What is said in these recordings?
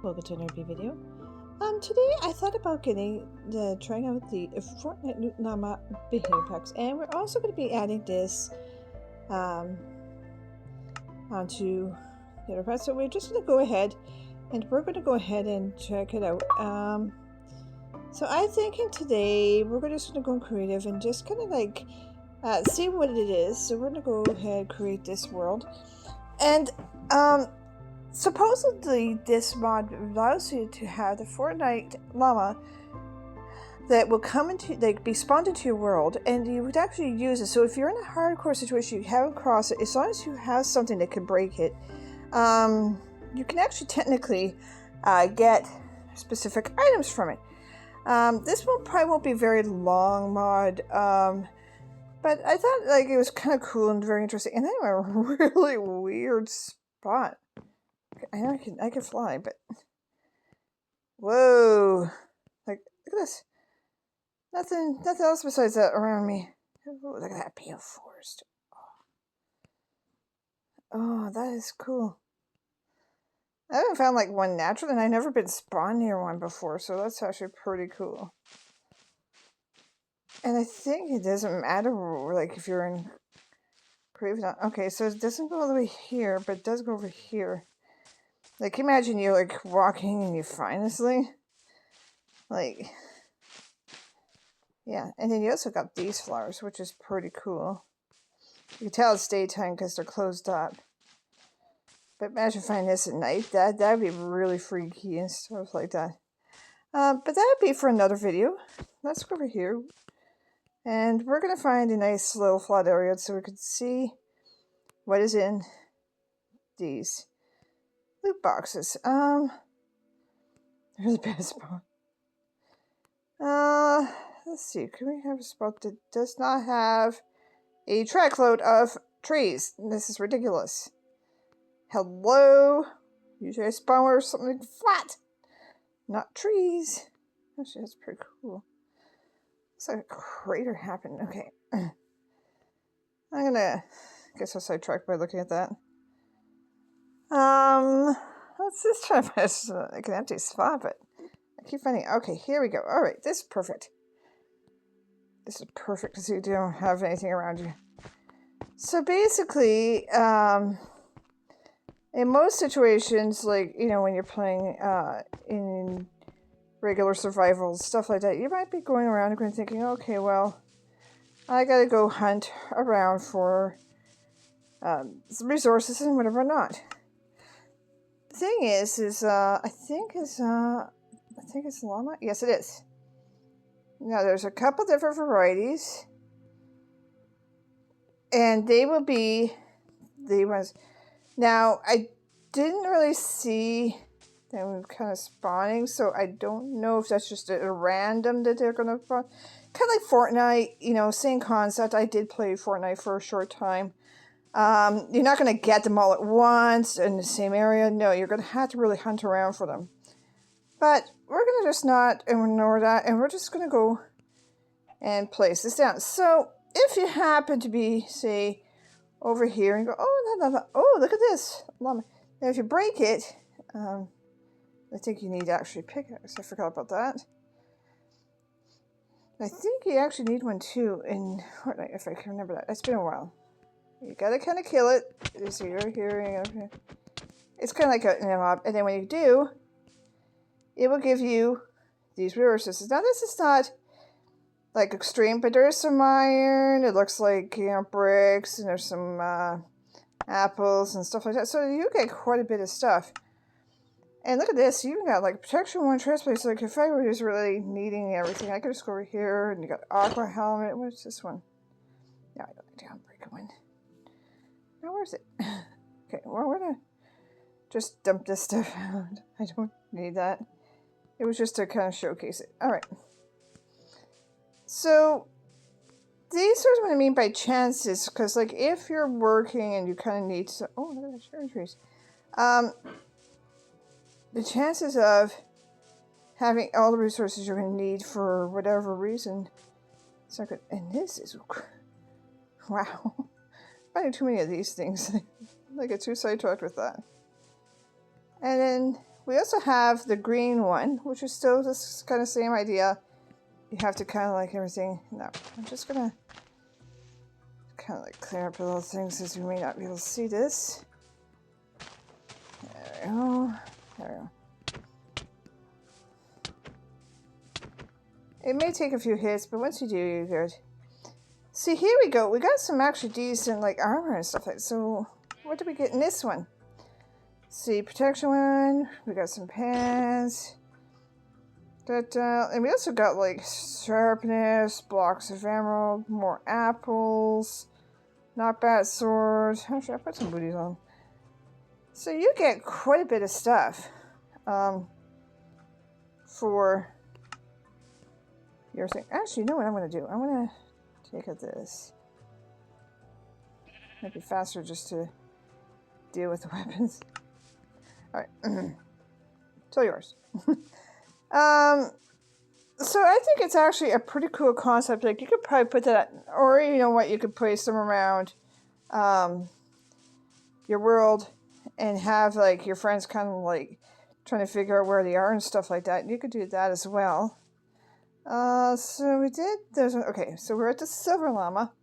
Welcome to another video. Today I thought about trying out the Fortnite lama behavior packs, and we're also going to be adding this onto the other packs. So we're just going to go ahead and check it out. So I'm thinking today we're just going to go creative and just kind of like see what it is. So we're going to go ahead and create this world, and supposedly this mod allows you to have the Fortnite llama that will come into, like, be spawned into your world, and you would actually use it. So if you're in a hardcore situation, you haven't crossed it, as long as you have something that can break it, you can actually technically get specific items from it. This one probably won't be a very long mod, but I thought like it was kind of cool and very interesting, and then a really weird spot. I know I can fly, but whoa! Like, look at this. Nothing else besides that around me. Ooh, look at that pale forest. Oh, that is cool. I haven't found like one natural, and I've never been spawned near one before, so that's actually pretty cool. And I think it doesn't matter, like, if you're in creative. Okay, so it doesn't go all the way here, but it does go over here. Like, imagine you're like walking and you find this thing. Like, yeah. And then you also got these flowers, which is pretty cool. You can tell it's daytime because they're closed up. But imagine finding this at night. That'd be really freaky and stuff like that. But that'd be for another video. Let's go over here. And we're going to find a nice little flat area so we can see what is in these loot boxes. There's a bad spot. Let's see. Can we have a spot that does not have a truckload of trees? This is ridiculous. Hello. Usually I spawn where something flat, not trees. Actually, that's pretty cool. Looks like a crater happened. Okay. I'm gonna guess I'll sidetrack by looking at that. Let's just try to find like an empty spot, but I keep finding. Okay, here we go. All right, this is perfect. This is perfect because you don't have anything around you. So basically, in most situations, like, you know, when you're playing in regular survival stuff like that, you might be going around and thinking, okay, well, I gotta go hunt around for some resources and whatever not. The thing is I think it's llama. Yes, it is. Now there's a couple different varieties, and they will be the ones. Now I didn't really see them kind of spawning, so I don't know if that's just a random that they're gonna spawn. Kind of like Fortnite, you know, same concept. I did play Fortnite for a short time. You're not going to get them all at once in the same area. No, you're going to have to really hunt around for them. But we're going to just not ignore that, and we're just going to go and place this down. So if you happen to be, say, over here and go, oh, look at this. Now, if you break it, I think you need to actually pickaxe. I forgot about that. I think you actually need one too in Fortnite, if I can remember that. It's been a while. You gotta kind of kill it. So you're here. Okay. It's kind of like a mob. And then when you do, it will give you these resources. Now this is not like extreme, but there is some iron. It looks like, you know, bricks, and there's some apples and stuff like that. So you get quite a bit of stuff. And look at this. You even got like protection 1 transport. So like if I were just really needing everything, I could just go over here, and you got aqua helmet. What's this one? No, I don't need to unbreak one. Now, where's it? Okay, well, we're gonna just dump this stuff out. I don't need that. It was just to kind of showcase it. Alright. So, these are what I mean by chances, because, like, if you're working and you kind of need some... Oh, look at the cherry trees. The chances of having all the resources you're going to need for whatever reason... It's not good. And this is... Wow. Finding too many of these things. I get too sidetracked with that. And then we also have the green one, which is still this kind of same idea. You have to kind of like everything. No, I'm just gonna kind of like clear up a little things since we may not be able to see this. There we go. There we go. It may take a few hits, but once you do, you're good. See, here we go. We got some actually decent like armor and stuff like that. So what did we get in this one? See, protection one. We got some pants. And we also got like sharpness, blocks of emerald, more apples, not bad swords. Actually, I put some booties on. So you get quite a bit of stuff for your thing. Actually, you know what I'm going to do? I'm going to take out this. Might be faster just to deal with the weapons. Alright. It's all yours. So I think it's actually a pretty cool concept. Like, you could probably put that, or you know what, you could place them around your world and have like your friends kind of like trying to figure out where they are and stuff like that. You could do that as well. So we did, okay, so we're at the Silver Llama.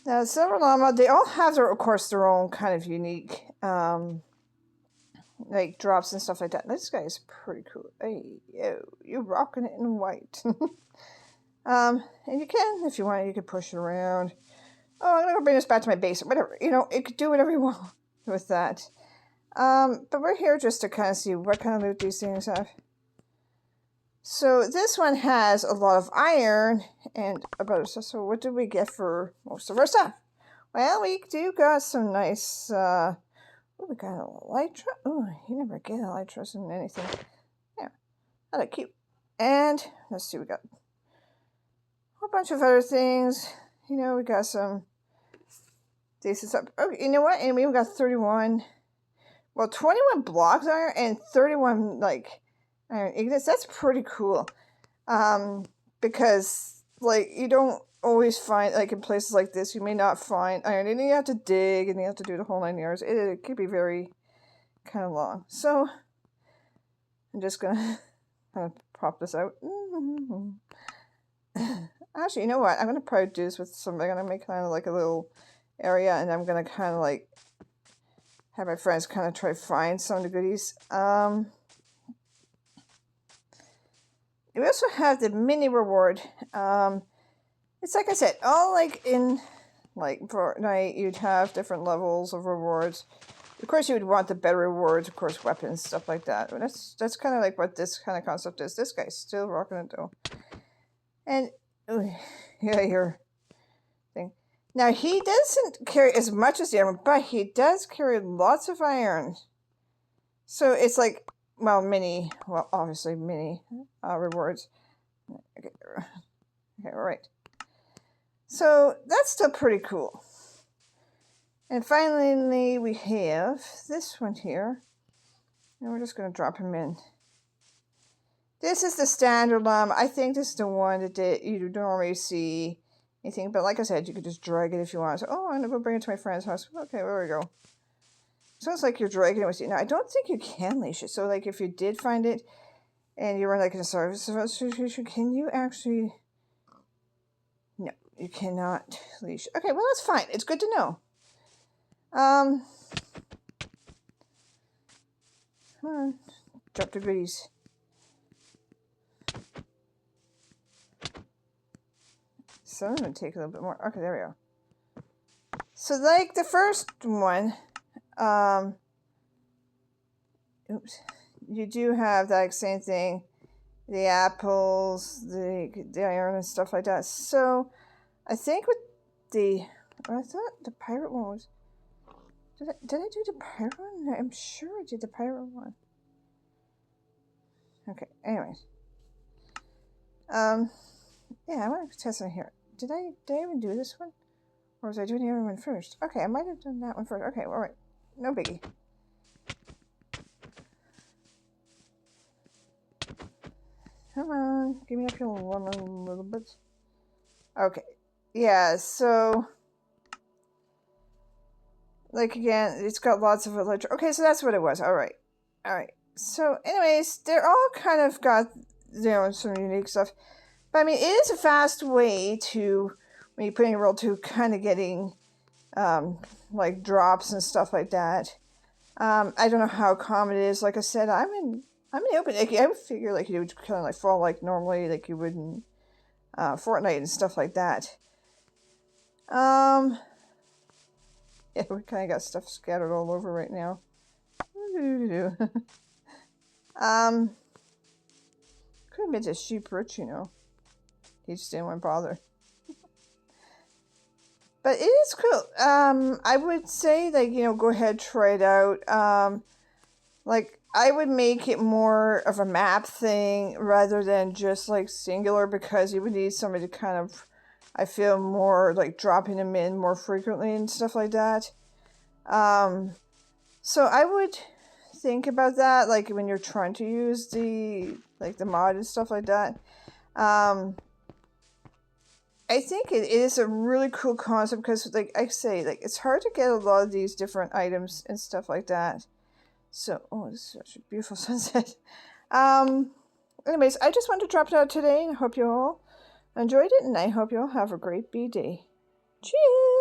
Now, Silver Llama, they all have their, of course, their own kind of unique, like drops and stuff like that. This guy is pretty cool. Hey, yo, you're rocking it in white. And you can, if you want, you could push it around. Oh, I'm gonna go bring this back to my base. Whatever, you know, it could do whatever you want with that. But we're here just to kind of see what kind of loot these things have. So this one has a lot of iron and a bunch of stuff. So what did we get for most of our stuff? Well, we do got some nice, oh, we got a elytra. Oh, you never get elytras in anything. Yeah, that's cute. And let's see, we got a whole bunch of other things. You know, we got some decent stuff. Oh, you know what? And we got 31, well, 21 blocks iron and 31 like iron ingots. That's pretty cool. Because like you don't always find, like in places like this, you may not find iron, and you have to dig and you have to do the whole 9 yards. It could be very kind of long. So I'm just gonna kind of pop this out. Actually, you know what? I'm gonna probably do this with some. I'm gonna make kind of like a little area, and I'm gonna kind of like have my friends kind of try to find some of the goodies. We also have the mini reward. It's like I said, all like in like Fortnite, you'd have different levels of rewards. Of course, you would want the better rewards, of course, weapons, stuff like that. But that's kind of like what this kind of concept is. This guy's still rocking it though. And yeah, your thing. Now he doesn't carry as much as the other one, but he does carry lots of iron. So it's like, well, obviously mini rewards. Okay, right. So that's still pretty cool. And finally, we have this one here. And we're just going to drop him in. This is the standard llama. I think this is the one that you normally see anything. But like I said, you could just drag it if you want. So, oh, I'm going to go bring it to my friend's house. Okay, there we go. Sounds like you're dragging it with you. Now, I don't think you can leash it. So, like, if you did find it and you were like in a service situation, can you actually... No, you cannot leash. Okay, well, that's fine. It's good to know. Come on. Drop the goodies. So I'm going to take a little bit more. Okay, there we go. So like the first one, oops, you do have that same thing, the apples, the iron and stuff like that. So I think with the, I thought the pirate one was, did I do the pirate one? I'm sure I did the pirate one. Okay, anyways. Yeah, I want to test something here. Did I even do this one? Or was I doing the other one first? Okay, I might have done that one first. Okay, all right. No biggie. Come on. Give me up your lemon a little bit. Okay. Yeah, so... Like, again, it's got lots of electric... Okay, so that's what it was. All right. All right. So, anyways, they're all kind of got, you know, some unique stuff. But I mean, it is a fast way to, when you put in a roll, to kind of getting like drops and stuff like that. I don't know how common it is. Like I said, I'm in the open. Like, I would figure like you would kind of like fall like normally, like you would in Fortnite and stuff like that. Yeah, we kind of got stuff scattered all over right now. Could have been a sheep rich, you know. He just didn't want to bother. But it is cool. I would say, like, you know, go ahead, try it out. Like, I would make it more of a map thing rather than just, like, singular, because you would need somebody to kind of, I feel, more, like, dropping them in more frequently and stuff like that. So I would think about that, like, when you're trying to use the, like, the mod and stuff like that. I think it is a really cool concept because, like I say, like, it's hard to get a lot of these different items and stuff like that. So, oh, this is such a beautiful sunset. Anyways, I just wanted to drop it out today, and I hope you all enjoyed it, and I hope you all have a great B day. Cheers!